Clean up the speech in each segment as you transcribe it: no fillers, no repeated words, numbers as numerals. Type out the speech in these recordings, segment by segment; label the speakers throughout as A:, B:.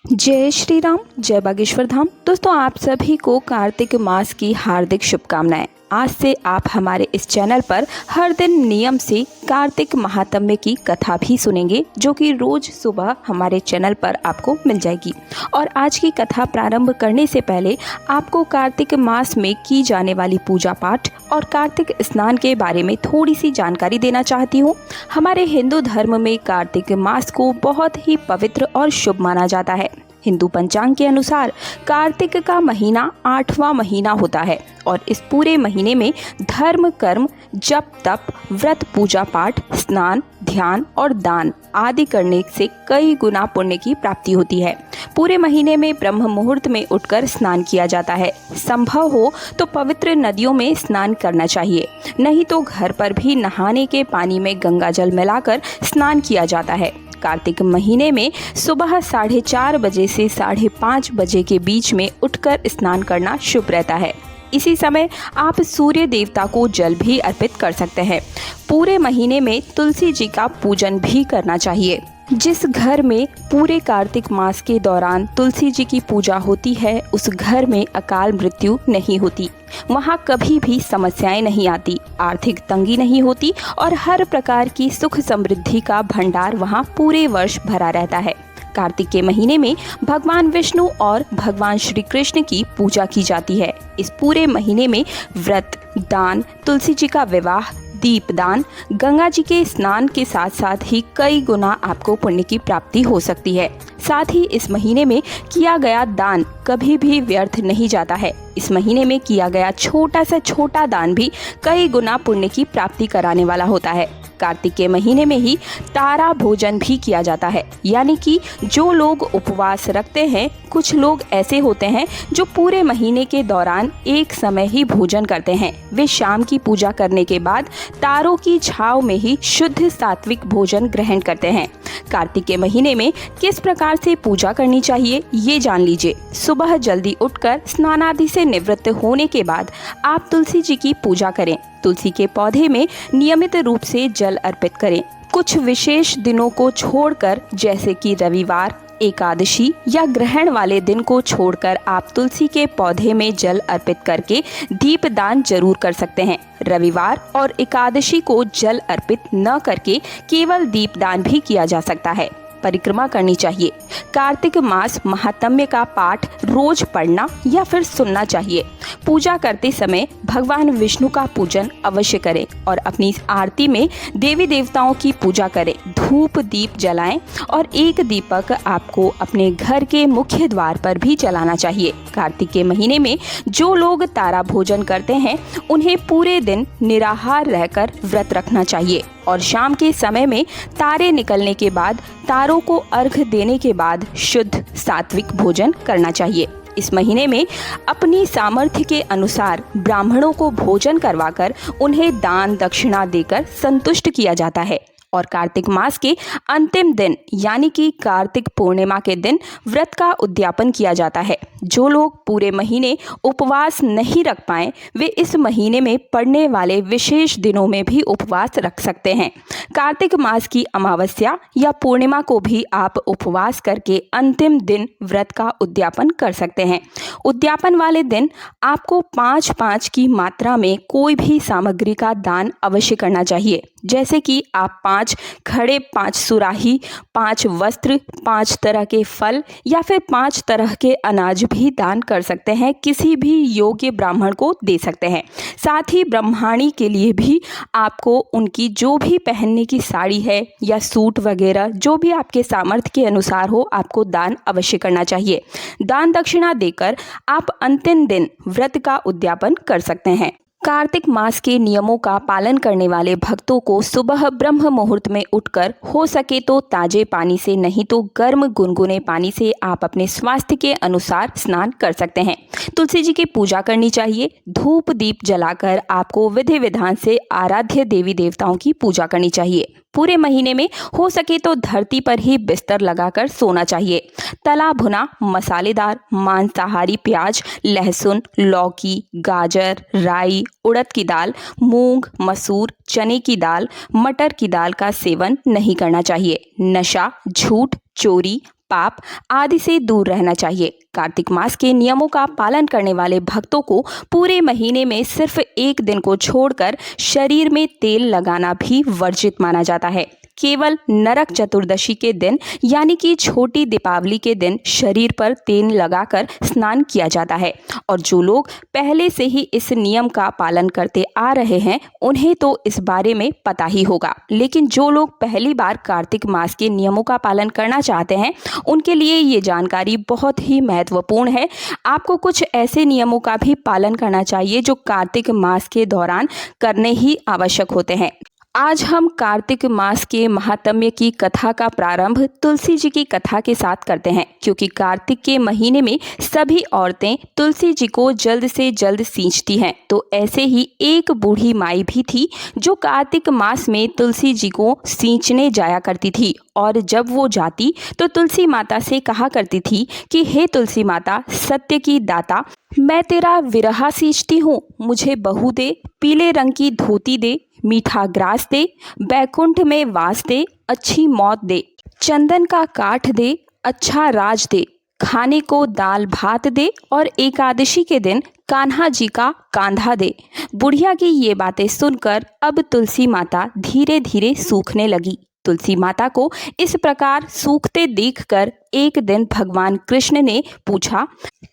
A: जय श्री राम, जय बागेश्वर धाम। दोस्तों, आप सभी को कार्तिक मास की हार्दिक शुभकामनाएं। आज से आप हमारे इस चैनल पर हर दिन नियम से कार्तिक महात्म्य की कथा भी सुनेंगे, जो कि रोज सुबह हमारे चैनल पर आपको मिल जाएगी। और आज की कथा प्रारंभ करने से पहले आपको कार्तिक मास में की जाने वाली पूजा पाठ और कार्तिक स्नान के बारे में थोड़ी सी जानकारी देना चाहती हूँ। हमारे हिंदू धर्म में कार्तिक मास को बहुत ही पवित्र और शुभ माना जाता है। हिंदू पंचांग के अनुसार कार्तिक का महीना 8वां महीना होता है और इस पूरे महीने में धर्म, कर्म, जप, तप, व्रत, पूजा पाठ, स्नान, ध्यान और दान आदि करने से कई गुना पुण्य की प्राप्ति होती है। पूरे महीने में ब्रह्म मुहूर्त में उठकर स्नान किया जाता है। संभव हो तो पवित्र नदियों में स्नान करना चाहिए, नहीं तो घर पर भी नहाने के पानी में गंगा जल मिलाकर स्नान किया जाता है। कार्तिक महीने में सुबह 4:30 बजे से 5:30 बजे के बीच में उठकर स्नान करना शुभ रहता है। इसी समय आप सूर्य देवता को जल भी अर्पित कर सकते हैं। पूरे महीने में तुलसी जी का पूजन भी करना चाहिए। जिस घर में पूरे कार्तिक मास के दौरान तुलसी जी की पूजा होती है, उस घर में अकाल मृत्यु नहीं होती, वहाँ कभी भी समस्याएं नहीं आती, आर्थिक तंगी नहीं होती और हर प्रकार की सुख समृद्धि का भंडार वहाँ पूरे वर्ष भरा रहता है। कार्तिक के महीने में भगवान विष्णु और भगवान श्री कृष्ण की पूजा की जाती है। इस पूरे महीने में व्रत, दान, तुलसी जी का विवाह, दीपदान, गंगा जी के स्नान के साथ साथ ही कई गुना आपको पुण्य की प्राप्ति हो सकती है। साथ ही इस महीने में किया गया दान कभी भी व्यर्थ नहीं जाता है। इस महीने में किया गया छोटा से छोटा दान भी कई गुना पुण्य की प्राप्ति कराने वाला होता है। कार्तिक के महीने में ही तारा भोजन भी किया जाता है, यानी कि जो लोग उपवास रखते हैं, कुछ लोग ऐसे होते हैं जो पूरे महीने के दौरान एक समय ही भोजन करते हैं। वे शाम की पूजा करने के बाद तारों की छांव में ही शुद्ध सात्विक भोजन ग्रहण करते हैं। कार्तिक के महीने में किस प्रकार से पूजा करनी चाहिए, ये जान लीजिए। सुबह जल्दी उठकर स्नान आदि से निवृत्त होने के बाद आप तुलसी जी की पूजा करें। तुलसी के पौधे में नियमित रूप से जल अर्पित करें। कुछ विशेष दिनों को छोड़कर, जैसे कि रविवार, एकादशी या ग्रहण वाले दिन को छोड़कर आप तुलसी के पौधे में जल अर्पित करके दीपदान जरूर कर सकते हैं। रविवार और एकादशी को जल अर्पित न करके केवल दीपदान भी किया जा सकता है। परिक्रमा करनी चाहिए। कार्तिक मास महात्म्य का पाठ रोज पढ़ना या फिर सुनना चाहिए। पूजा करते समय भगवान विष्णु का पूजन अवश्य करें और अपनी आरती में देवी देवताओं की पूजा करें। धूप दीप जलाएं और एक दीपक आपको अपने घर के मुख्य द्वार पर भी जलाना चाहिए। कार्तिक के महीने में जो लोग तारा भोजन करते हैं, उन्हें पूरे दिन निराहार रहकर व्रत रखना चाहिए और शाम के समय में तारे निकलने के बाद तारों को अर्घ देने के बाद शुद्ध सात्विक भोजन करना चाहिए। इस महीने में अपनी सामर्थ्य के अनुसार ब्राह्मणों को भोजन करवाकर उन्हें दान दक्षिणा देकर संतुष्ट किया जाता है। और कार्तिक मास के अंतिम दिन, यानी कि कार्तिक पूर्णिमा के दिन व्रत का उद्यापन किया जाता है। जो लोग पूरे महीने उपवास नहीं रख पाए, वे इस महीने में पड़ने वाले विशेष दिनों में भी उपवास रख सकते हैं। कार्तिक मास की अमावस्या या पूर्णिमा को भी आप उपवास करके अंतिम दिन व्रत का उद्यापन कर सकते हैं। उद्यापन वाले दिन आपको 5-5 की मात्रा में कोई भी सामग्री का दान अवश्य करना चाहिए, जैसे कि आप 5 घड़े, 5 सुराही, 5 वस्त्र, 5 तरह के फल या फिर 5 तरह के अनाज भी दान कर सकते हैं। किसी भी योग्य ब्राह्मण को दे सकते हैं। साथ ही ब्राह्मणी के लिए भी आपको उनकी जो भी पहनने की साड़ी है या सूट वगैरह, जो भी आपके सामर्थ्य के अनुसार हो, आपको दान अवश्य करना चाहिए। दान दक्षिणा देकर आप अंतिम दिन व्रत का उद्यापन कर सकते हैं। कार्तिक मास के नियमों का पालन करने वाले भक्तों को सुबह ब्रह्म मुहूर्त में उठकर हो सके तो ताजे पानी से, नहीं तो गर्म गुनगुने पानी से आप अपने स्वास्थ्य के अनुसार स्नान कर सकते हैं। तुलसी जी की पूजा करनी चाहिए। धूप दीप जलाकर आपको विधि विधान से आराध्य देवी देवताओं की पूजा करनी चाहिए। पूरे महीने में हो सके तो धरती पर ही बिस्तर लगाकर सोना चाहिए। तला भुना मसालेदार मांसाहारी प्याज, लहसुन, लौकी, गाजर, राई, उड़द की दाल, मूंग, मसूर, चने की दाल, मटर की दाल का सेवन नहीं करना चाहिए। नशा, झूठ, चोरी, पाप आदि से दूर रहना चाहिए। कार्तिक मास के नियमों का पालन करने वाले भक्तों को पूरे महीने में सिर्फ एक दिन को छोड़कर शरीर में तेल लगाना भी वर्जित माना जाता है। केवल नरक चतुर्दशी के दिन यानी कि छोटी दीपावली के दिन शरीर पर तेल लगाकर स्नान किया जाता है। और जो लोग पहले से ही इस नियम का पालन करते आ रहे हैं उन्हें तो इस बारे में पता ही होगा, लेकिन जो लोग पहली बार कार्तिक मास के नियमों का पालन करना चाहते हैं उनके लिए ये जानकारी बहुत ही महत्वपूर्ण है। आपको कुछ ऐसे नियमों का भी पालन करना चाहिए जो कार्तिक मास के दौरान करने ही आवश्यक होते हैं। आज हम कार्तिक मास के महात्म्य की कथा का प्रारंभ तुलसी जी की कथा के साथ करते हैं, क्योंकि कार्तिक के महीने में सभी औरतें तुलसी जी को जल्द से जल्द सींचती हैं। तो ऐसे ही एक बूढ़ी माई भी थी जो कार्तिक मास में तुलसी जी को सींचने जाया करती थी। और जब वो जाती तो तुलसी माता से कहा करती थी कि हे तुलसी माता, सत्य की दाता, मैं तेरा विरहा सींचती हूँ, मुझे बहू दे, पीले रंग की धोती दे, मीठा ग्रास दे, बैकुंठ में वास दे, अच्छी मौत दे, चंदन का काठ दे, अच्छा राज दे, खाने को दाल भात दे और एकादशी के दिन कान्हा जी का कांधा दे। बुढ़िया की ये बातें सुनकर अब तुलसी माता धीरे धीरे सूखने लगी। तुलसी माता को इस प्रकार सूखते देखकर एक दिन भगवान कृष्ण ने पूछा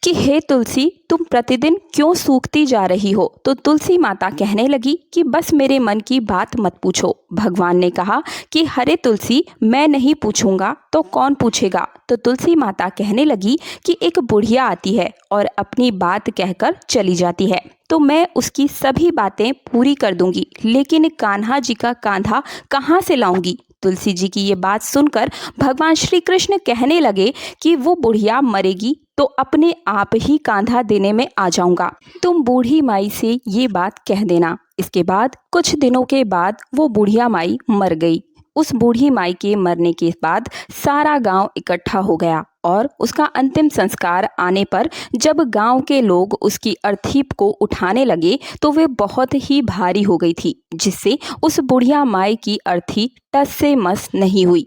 A: कि हे तुलसी, तुम प्रतिदिन क्यों सूखती जा रही हो? तो तुलसी माता कहने लगी कि बस मेरे मन की बात मत पूछो। भगवान ने कहा कि हरे तुलसी, मैं नहीं पूछूंगा तो कौन पूछेगा? तो तुलसी माता कहने लगी कि एक बुढ़िया आती है और अपनी बात कहकर चली जाती है, तो मैं उसकी सभी बातें पूरी कर दूंगी, लेकिन कान्हा जी का कांधा कहाँ से लाऊंगी? तुलसी जी की ये बात सुनकर भगवान श्री कृष्ण कहने लगे कि वो बुढ़िया मरेगी तो अपने आप ही कांधा देने में आ जाऊंगा, तुम बूढ़ी माई से ये बात कह देना। इसके बाद कुछ दिनों के बाद वो बुढ़िया माई मर गई। उस बूढ़ी माई के मरने के बाद सारा गांव इकट्ठा हो गया और उसका अंतिम संस्कार आने पर जब गांव के लोग उसकी अर्थी को उठाने लगे तो वे बहुत ही भारी हो गई थी, जिससे उस बुढ़िया माई की अर्थी टस से मस नहीं हुई।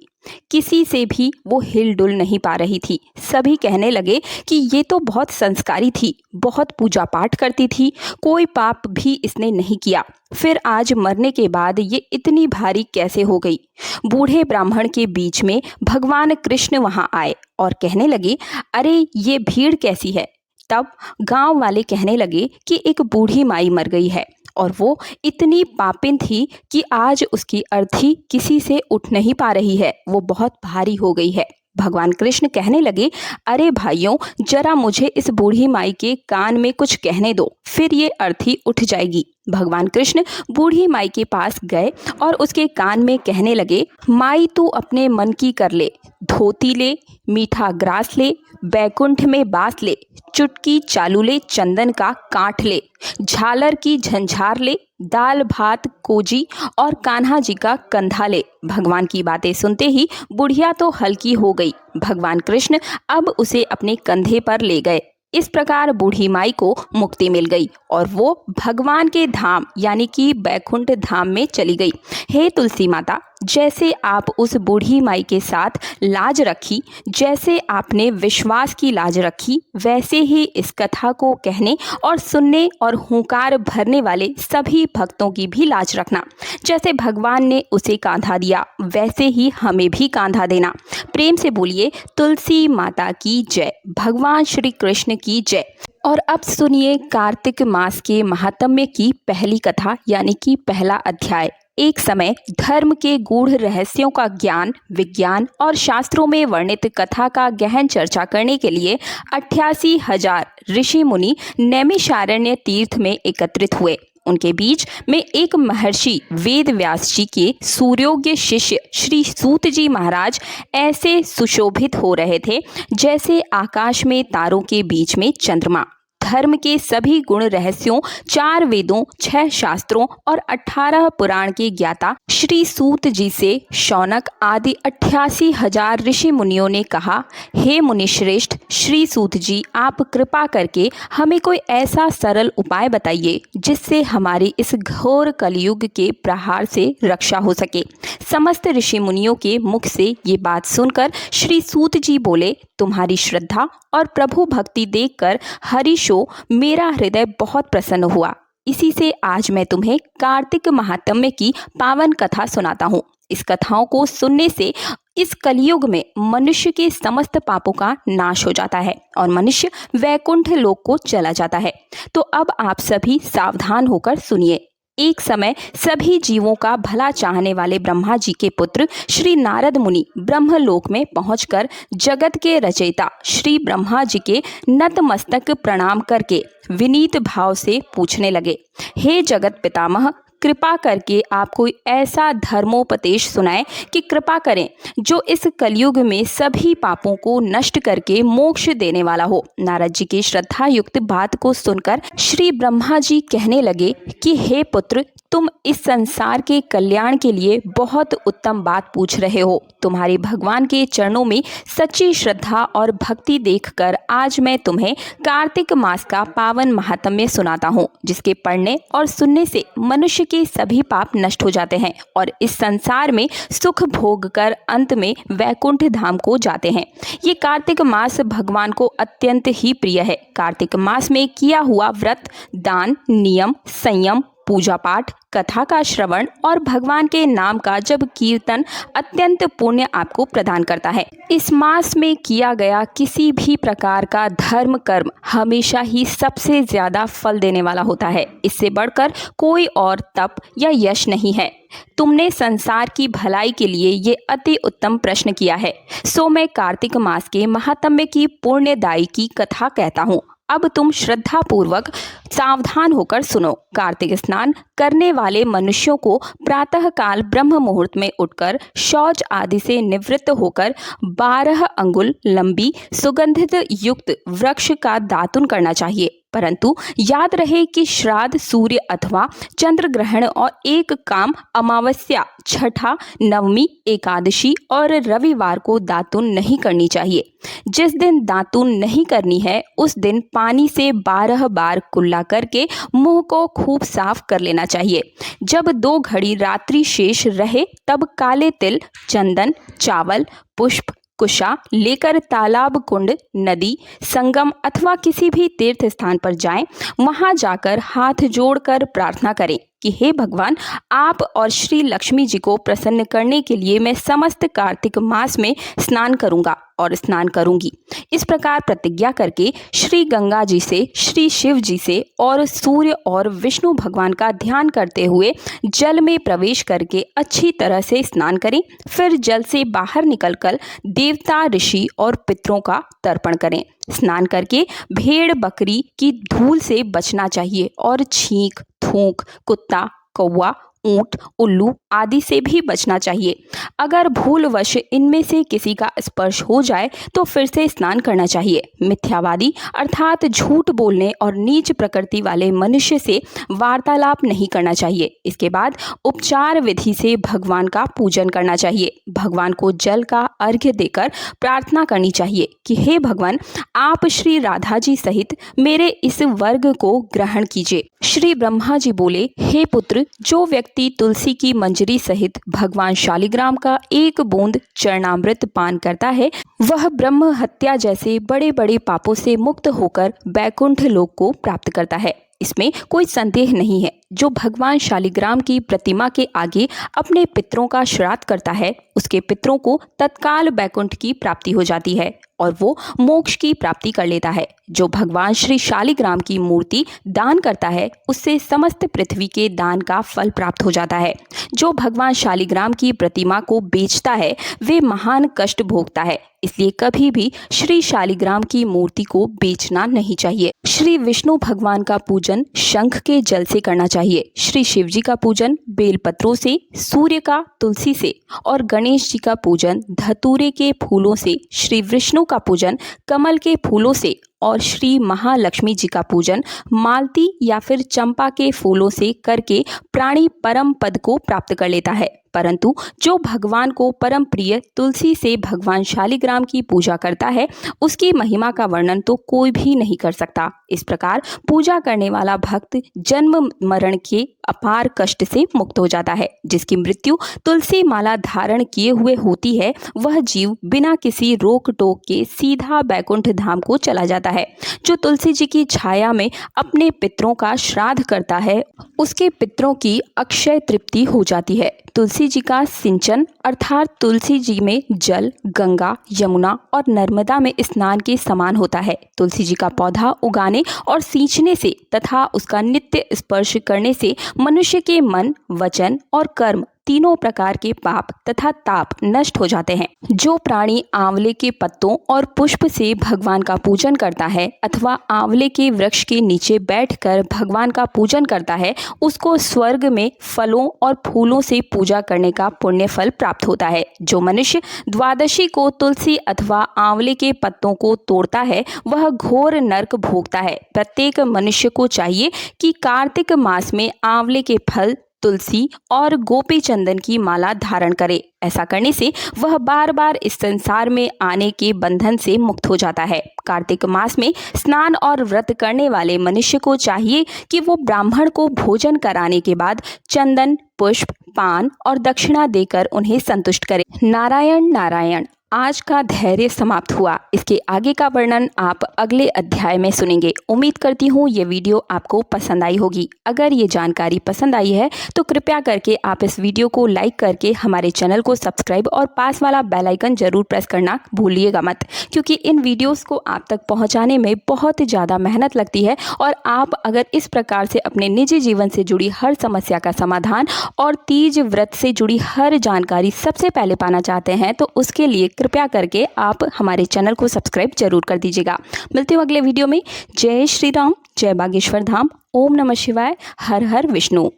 A: किसी से भी वो हिलडुल नहीं पा रही थी। सभी कहने लगे कि ये तो बहुत संस्कारी थी, बहुत पूजा पाठ करती थी, कोई पाप भी इसने नहीं किया, फिर आज मरने के बाद ये इतनी भारी कैसे हो गई? बूढ़े ब्राह्मण के बीच में भगवान कृष्ण वहां आए और कहने लगे, अरे ये भीड़ कैसी है? तब गांव वाले कहने लगे कि एक बूढ़ी माई मर गई है और वो इतनी पापिन थी कि आज उसकी अर्थी किसी से उठ नहीं पा रही है, वो बहुत भारी हो गई है। भगवान कृष्ण कहने लगे, अरे भाइयों, जरा मुझे इस बूढ़ी माई के कान में कुछ कहने दो, फिर ये अर्थी उठ जाएगी। भगवान कृष्ण बूढ़ी माई के पास गए और उसके कान में कहने लगे, माई तू अपने मन की कर ले, धोती ले, मीठा ग्रास ले, बैकुंठ में बास ले, चुटकी चालू ले, चंदन का काठ ले, झालर की झंझार ले, दाल भात कोजी और कान्हा जी का कंधा ले। भगवान की बातें सुनते ही बुढ़िया तो हल्की हो गई। भगवान कृष्ण अब उसे अपने कंधे पर ले गए। इस प्रकार बूढ़ी माई को मुक्ति मिल गई और वो भगवान के धाम यानी कि बैकुंठ धाम में चली गई। हे तुलसी माता, जैसे आप उस बूढ़ी माई के साथ लाज रखी, जैसे आपने विश्वास की लाज रखी, वैसे ही इस कथा को कहने और सुनने और हुंकार भरने वाले सभी भक्तों की भी लाज रखना। जैसे भगवान ने उसे कांधा दिया, वैसे ही हमें भी कांधा देना। प्रेम से बोलिए तुलसी माता की जय, भगवान श्री कृष्ण की जय। और अब सुनिए कार्तिक मास के महात्म्य की पहली कथा यानी कि पहला अध्याय। एक समय धर्म के गूढ़ रहस्यों का ज्ञान, विज्ञान और शास्त्रों में वर्णित कथा का गहन चर्चा करने के लिए 88,000 ऋषि मुनि नैमिषारण्य तीर्थ में एकत्रित हुए। उनके बीच में एक महर्षि वेद व्यास जी के सूर्योग्य शिष्य श्री सूत जी महाराज ऐसे सुशोभित हो रहे थे जैसे आकाश में तारों के बीच में चंद्रमा। धर्म के सभी गुण रहस्यों, 4 वेदों, 6 शास्त्रों और 18 पुराण के ज्ञाता श्री सूत जी से शौनक आदि 88,000 ऋषि मुनियों ने कहा, हे मुनिश्रेष्ठ श्री सूत जी, आप कृपा करके हमें कोई ऐसा सरल उपाय बताइए जिससे हमारी इस घोर कलयुग के प्रहार से रक्षा हो सके। समस्त ऋषि मुनियों के मुख से ये बात सुनकर श्री सूत जी बोले, तुम्हारी श्रद्धा और प्रभु भक्ति देखकर हरिशो मेरा हृदय बहुत प्रसन्न हुआ। इसी से आज मैं तुम्हें कार्तिक महात्म्य की पावन कथा सुनाता हूँ। इस कथाओं को सुनने से इस कलयुग में मनुष्य के समस्त पापों का नाश हो जाता है और मनुष्य वैकुंठ लोक को चला जाता है। तो अब आप सभी सावधान होकर सुनिए। एक समय सभी जीवों का भला चाहने वाले ब्रह्मा जी के पुत्र श्री नारद मुनि ब्रह्मलोक में पहुंचकर जगत के रचयिता श्री ब्रह्मा जी के नतमस्तक प्रणाम करके विनीत भाव से पूछने लगे, हे जगत पितामह, कृपा करके आप कोई ऐसा धर्मोपदेश सुनाएं कि कृपा करें जो इस कलयुग में सभी पापों को नष्ट करके मोक्ष देने वाला हो। नारद जी की श्रद्धा युक्त बात को सुनकर श्री ब्रह्मा जी कहने लगे कि हे पुत्र, तुम इस संसार के कल्याण के लिए बहुत उत्तम बात पूछ रहे हो। तुम्हारी भगवान के चरणों में सच्ची श्रद्धा और भक्ति देखकर आज मैं तुम्हें कार्तिक मास का पावन महात्म्य सुनाता हूँ, जिसके पढ़ने और सुनने से मनुष्य के सभी पाप नष्ट हो जाते हैं और इस संसार में सुख भोग कर अंत में वैकुंठ धाम को जाते हैं। ये कार्तिक मास भगवान को अत्यंत ही प्रिय है। कार्तिक मास में किया हुआ व्रत, दान, नियम, संयम, पूजा पाठ, कथा का श्रवण और भगवान के नाम का जब कीर्तन अत्यंत पुण्य आपको प्रदान करता है। इस मास में किया गया किसी भी प्रकार का धर्म कर्म हमेशा ही सबसे ज्यादा फल देने वाला होता है। इससे बढ़कर कोई और तप या यश नहीं है। तुमने संसार की भलाई के लिए ये अति उत्तम प्रश्न किया है, सो मैं कार्तिक मास के महात्म्य की पुण्यदायी की कथा कहता हूँ। अब तुम श्रद्धा पूर्वक सावधान होकर सुनो। कार्तिक स्नान करने वाले मनुष्यों को प्रातः काल ब्रह्म मुहूर्त में उठकर शौच आदि से निवृत्त होकर 12 अंगुल लंबी सुगंधित युक्त वृक्ष का दातुन करना चाहिए। परंतु याद रहे कि श्राद्ध, सूर्य अथवा चंद्र ग्रहण और एक काम अमावस्या, छठा, नवमी, एकादशी और रविवार को दातुन नहीं करनी चाहिए। जिस दिन दातुन नहीं करनी है उस दिन पानी से 12 बार कुल्ला करके मुंह को खूब साफ कर लेना चाहिए। जब 2 घड़ी रात्रि शेष रहे तब काले तिल, चंदन, चावल, पुष्प, कुशा लेकर तालाब, कुंड, नदी, संगम अथवा किसी भी तीर्थ स्थान पर जाएं। वहां जाकर हाथ जोड़कर प्रार्थना करें कि हे भगवान, आप और श्री लक्ष्मी जी को प्रसन्न करने के लिए मैं समस्त कार्तिक मास में स्नान करूंगा और स्नान करूंगी। इस प्रकार प्रतिज्ञा करके श्री गंगा जी से, श्री शिव जी से और सूर्य और विष्णु भगवान का ध्यान करते हुए जल में प्रवेश करके अच्छी तरह से स्नान करें। फिर जल से बाहर निकलकर देवता, ऋषि और पितरों का तर्पण करें। स्नान करके भेड़ बकरी की धूल से बचना चाहिए और छींक, थूक, कुत्ता, कौवा, ऊंट, उल्लू आदि से भी बचना चाहिए। अगर भूलवश इनमें से किसी का स्पर्श हो जाए तो फिर से स्नान करना चाहिए। मिथ्यावादी अर्थात झूठ बोलने और नीच प्रकृति वाले मनुष्य से वार्तालाप नहीं करना चाहिए। इसके बाद उपचार विधि से भगवान का पूजन करना चाहिए। भगवान को जल का अर्घ्य देकर प्रार्थना करनी चाहिए कि हे भगवान, आप श्री राधा जी सहित मेरे इस वर्ग को ग्रहण कीजिए। श्री ब्रह्मा जी बोले, हे पुत्र, जो व्यक्ति तुलसी की मंजरी सहित भगवान शालिग्राम का एक बूंद चरणामृत पान करता है वह ब्रह्म हत्या जैसे बड़े बड़े पापों से मुक्त होकर वैकुंठ लोक को प्राप्त करता है। इसमें कोई संदेह नहीं है। जो भगवान शालिग्राम की प्रतिमा के आगे अपने पितरों का श्राद्ध करता है उसके पितरों को तत्काल वैकुंठ की प्राप्ति हो जाती है और वो मोक्ष की प्राप्ति कर लेता है। जो भगवान श्री शालिग्राम की मूर्ति दान करता है उससे समस्त पृथ्वी के दान का फल प्राप्त हो जाता है। जो भगवान शालिग्राम की प्रतिमा को बेचता है वे महान कष्ट भोगता है। इसलिए कभी भी श्री शालिग्राम की मूर्ति को बेचना नहीं चाहिए। श्री विष्णु भगवान का पूजन शंख के जल से करना चाहिए। श्री शिव जी का पूजन बेलपत्रों से, सूर्य का तुलसी से और गणेश जी का पूजन धतूरे के फूलों से, श्री विष्णु का पूजन कमल के फूलों से और श्री महालक्ष्मी जी का पूजन मालती या फिर चंपा के फूलों से करके प्राणी परम पद को प्राप्त कर लेता है। परंतु जो भगवान को परम प्रिय तुलसी से भगवान शालिग्राम की पूजा करता है, उसकी महिमा का वर्णन तो कोई भी नहीं कर सकता। इस प्रकार पूजा करने वाला भक्त जन्म मरण के अपार कष्ट से मुक्त हो जाता है। जिसकी मृत्यु तुलसी माला धारण किए हुए होती है, वह जीव बिना किसी रोक टोक के सीधा बैकुंठ धाम को चला जाता है। जो तुलसी जी की छाया में अपने पितरों का श्राद्ध करता है, उसके पितरों की अक्षय तृप्ति हो जाती है। तुलसी जी का सिंचन अर्थात तुलसी जी में जल गंगा, यमुना और नर्मदा में स्नान के समान होता है। तुलसी जी का पौधा उगाने और सींचने से तथा उसका नित्य स्पर्श करने से मनुष्य के मन, वचन और कर्म तीनों प्रकार के पाप तथा ताप नष्ट हो जाते हैं। जो प्राणी आंवले के पत्तों और पुष्प से भगवान का पूजन करता है अथवा आंवले के वृक्ष के नीचे बैठकर भगवान का पूजन करता है, उसको स्वर्ग में फलों और फूलों से पूजा करने का पुण्य फल प्राप्त होता है। जो मनुष्य द्वादशी को तुलसी अथवा आंवले के पत्तों को तोड़ता है, वह घोर नरक भोगता है। प्रत्येक मनुष्य को चाहिए कि कार्तिक मास में आंवले के फल, तुलसी और गोपी चंदन की माला धारण करे। ऐसा करने से वह बार बार इस संसार में आने के बंधन से मुक्त हो जाता है। कार्तिक मास में स्नान और व्रत करने वाले मनुष्य को चाहिए कि वो ब्राह्मण को भोजन कराने के बाद चंदन, पुष्प, पान और दक्षिणा देकर उन्हें संतुष्ट करे। नारायण नारायण। आज का धैर्य समाप्त हुआ। इसके आगे का वर्णन आप अगले अध्याय में सुनेंगे। उम्मीद करती हूँ ये वीडियो आपको पसंद आई होगी। अगर ये जानकारी पसंद आई है तो कृपया करके आप इस वीडियो को लाइक करके हमारे चैनल को सब्सक्राइब और पास वाला बेल आइकन जरूर प्रेस करना भूलिएगा मत, क्योंकि इन वीडियोस को आप तक पहुँचाने में बहुत ज़्यादा मेहनत लगती है। और आप अगर इस प्रकार से अपने निजी जीवन से जुड़ी हर समस्या का समाधान और तीज व्रत से जुड़ी हर जानकारी सबसे पहले पाना चाहते हैं तो उसके लिए कृपया करके आप हमारे चैनल को सब्सक्राइब जरूर कर दीजिएगा। मिलते हैं अगले वीडियो में। जय श्री राम, जय बागेश्वर धाम, ओम नमः शिवाय, हर हर विष्णु।